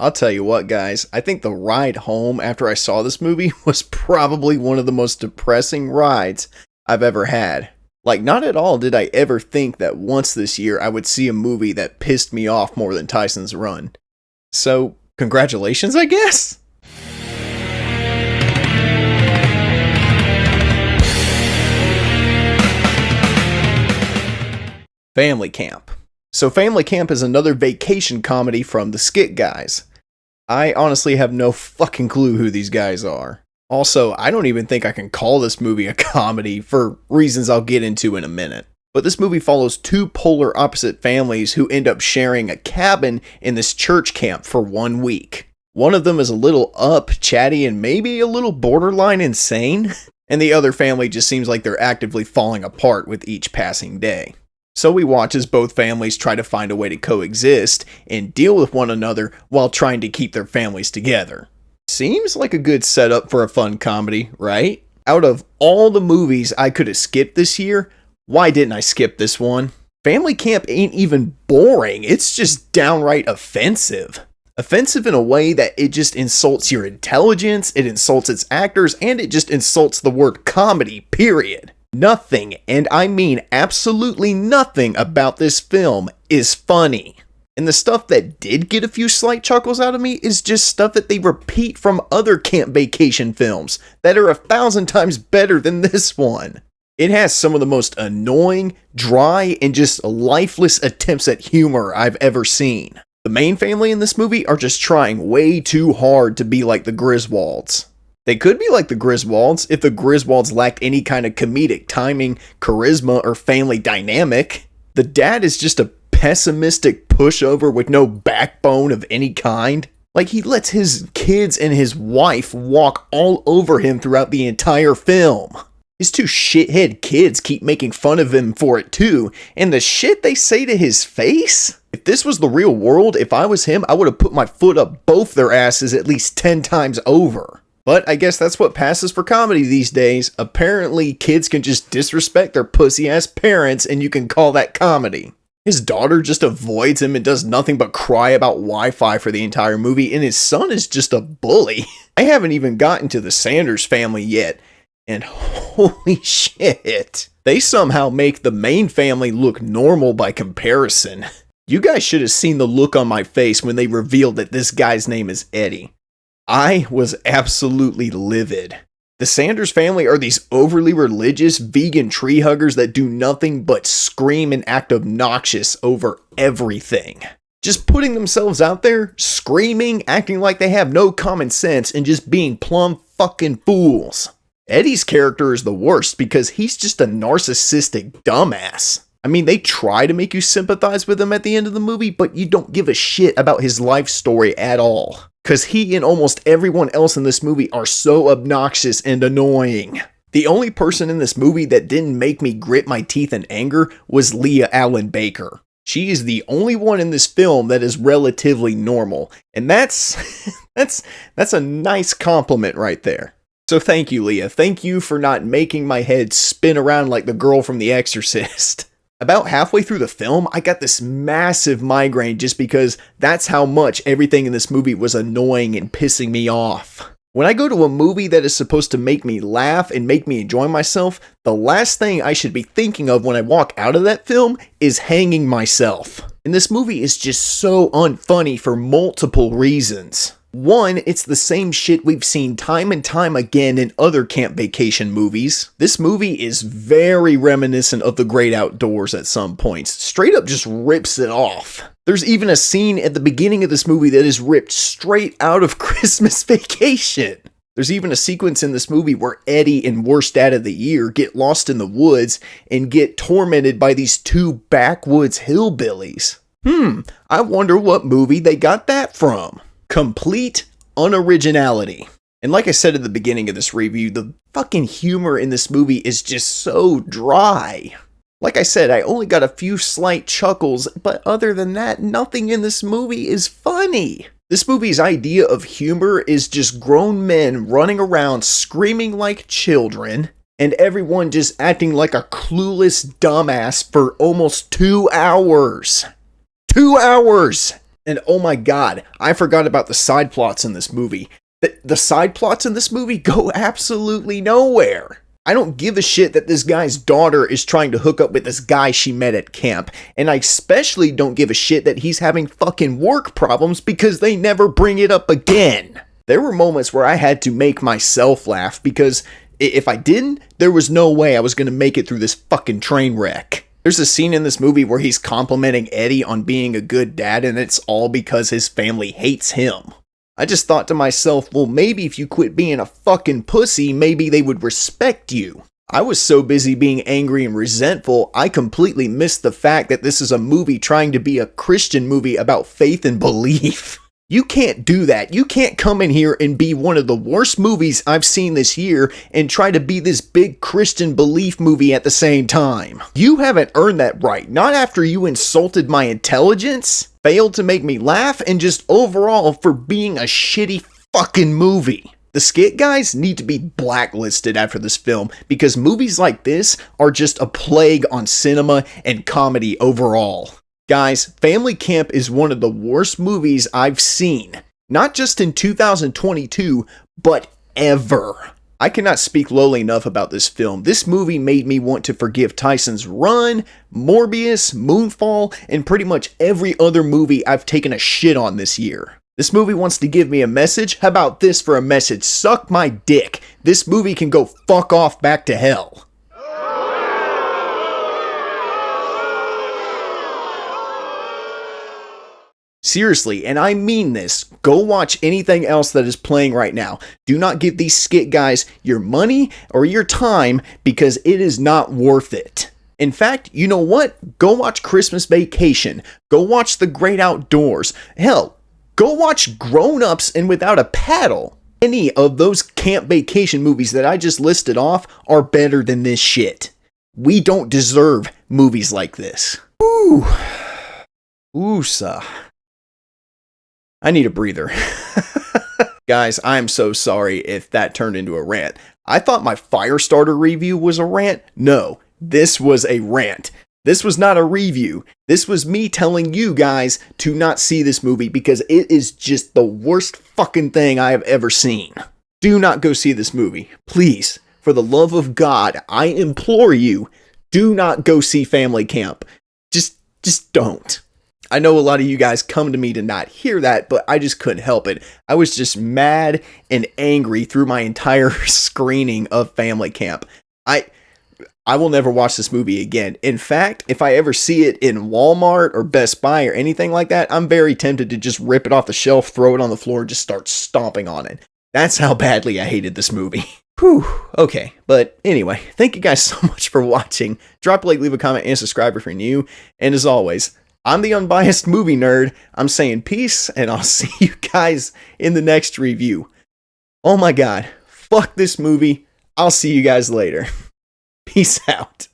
I'll tell you what, guys. I think the ride home after I saw this movie was probably one of the most depressing rides I've ever had. Like, not at all did I ever think that once this year I would see a movie that pissed me off more than Tyson's Run. So, congratulations, I guess? Family Camp. So Family Camp is another vacation comedy from the Skit Guys. I honestly have no fucking clue who these guys are. Also, I don't even think I can call this movie a comedy for reasons I'll get into in a minute. But this movie follows two polar opposite families who end up sharing a cabin in this church camp for 1 week. One of them is a little up, chatty, and maybe a little borderline insane, and the other family just seems like they're actively falling apart with each passing day. So we watch as both families try to find a way to coexist and deal with one another while trying to keep their families together. Seems like a good setup for a fun comedy, right? Out of all the movies I could have skipped this year, why didn't I skip this one? Family Camp ain't even boring, it's just downright offensive. Offensive in a way that it just insults your intelligence, it insults its actors, and it just insults the word comedy, period. Nothing, and I mean absolutely nothing about this film is funny. And the stuff that did get a few slight chuckles out of me is just stuff that they repeat from other camp vacation films that are 1,000 times better than this one. It has some of the most annoying, dry, and just lifeless attempts at humor I've ever seen. The main family in this movie are just trying way too hard to be like the Griswolds. They could be like the Griswolds if the Griswolds lacked any kind of comedic timing, charisma, or family dynamic. The dad is just a pessimistic pushover with no backbone of any kind. Like, he lets his kids and his wife walk all over him throughout the entire film. His two shithead kids keep making fun of him for it too, and the shit they say to his face? If this was the real world, if I was him, I would have put my foot up both their asses at least 10 times over. But I guess that's what passes for comedy these days. Apparently, kids can just disrespect their pussy-ass parents and you can call that comedy. His daughter just avoids him and does nothing but cry about Wi-Fi for the entire movie, and his son is just a bully. I haven't even gotten to the Sanders family yet, and holy shit. They somehow make the main family look normal by comparison. You guys should have seen the look on my face when they revealed that this guy's name is Eddie. I was absolutely livid. The Sanders family are these overly religious vegan tree huggers that do nothing but scream and act obnoxious over everything. Just putting themselves out there, screaming, acting like they have no common sense, and just being plumb fucking fools. Eddie's character is the worst because he's just a narcissistic dumbass. I mean, they try to make you sympathize with him at the end of the movie, but you don't give a shit about his life story at all. Because he and almost everyone else in this movie are so obnoxious and annoying. The only person in this movie that didn't make me grit my teeth in anger was Leah Allen Baker. She is the only one in this film that is relatively normal. And that's a nice compliment right there. So thank you, Leah. Thank you for not making my head spin around like the girl from The Exorcist. About halfway through the film, I got this massive migraine just because that's how much everything in this movie was annoying and pissing me off. When I go to a movie that is supposed to make me laugh and make me enjoy myself, the last thing I should be thinking of when I walk out of that film is hanging myself. And this movie is just so unfunny for multiple reasons. One, it's the same shit we've seen time and time again in other camp vacation movies. This movie is very reminiscent of The Great Outdoors at some points. Straight up just rips it off. There's even a scene at the beginning of this movie that is ripped straight out of Christmas Vacation. There's even a sequence in this movie where Eddie and Worst Dad of the Year get lost in the woods and get tormented by these two backwoods hillbillies. I wonder what movie they got that from. Complete unoriginality. And like I said at the beginning of this review, the fucking humor in this movie is just so dry. Like I said, I only got a few slight chuckles, but other than that, nothing in this movie is funny. This movie's idea of humor is just grown men running around screaming like children, and everyone just acting like a clueless dumbass for almost 2 hours. 2 hours! And oh my god, I forgot about the side plots in this movie. The side plots in this movie go absolutely nowhere. I don't give a shit that this guy's daughter is trying to hook up with this guy she met at camp. And I especially don't give a shit that he's having fucking work problems because they never bring it up again. There were moments where I had to make myself laugh because if I didn't, there was no way I was going to make it through this fucking train wreck. There's a scene in this movie where he's complimenting Eddie on being a good dad, and it's all because his family hates him. I just thought to myself, well, maybe if you quit being a fucking pussy, maybe they would respect you. I was so busy being angry and resentful, I completely missed the fact that this is a movie trying to be a Christian movie about faith and belief. You can't do that. You can't come in here and be one of the worst movies I've seen this year and try to be this big Christian belief movie at the same time. You haven't earned that right. Not after you insulted my intelligence, failed to make me laugh, and just overall for being a shitty fucking movie. The skit guys need to be blacklisted after this film because movies like this are just a plague on cinema and comedy overall. Guys, Family Camp is one of the worst movies I've seen, not just in 2022, but ever. I cannot speak lowly enough about this film. This movie made me want to forgive Tyson's Run, Morbius, Moonfall, and pretty much every other movie I've taken a shit on this year. This movie wants to give me a message. How about this for a message? Suck my dick. This movie can go fuck off back to hell. Seriously, and I mean this, go watch anything else that is playing right now. Do not give these skit guys your money or your time because it is not worth it. In fact, you know what? Go watch Christmas Vacation. Go watch The Great Outdoors. Hell, go watch Grown Ups and Without a Paddle. Any of those camp vacation movies that I just listed off are better than this shit. We don't deserve movies like this. Ooh. Ooh-sa. I need a breather. Guys, I'm so sorry if that turned into a rant. I thought my Firestarter review was a rant. No, this was a rant. This was not a review. This was me telling you guys to not see this movie because it is just the worst fucking thing I have ever seen. Do not go see this movie. Please, for the love of God, I implore you, do not go see Family Camp. Just don't. I know a lot of you guys come to me to not hear that, but I just couldn't help it. I was just mad and angry through my entire screening of Family Camp. I will never watch this movie again. In fact, if I ever see it in Walmart or Best Buy or anything like that, I'm very tempted to just rip it off the shelf, throw it on the floor, and just start stomping on it. That's how badly I hated this movie. Whew, okay, but anyway, thank you guys so much for watching. Drop a like, leave a comment, and subscribe if you're new. And as always, I'm the unbiased movie nerd. I'm saying peace, and I'll see you guys in the next review. Oh my god, fuck this movie. I'll see you guys later. Peace out.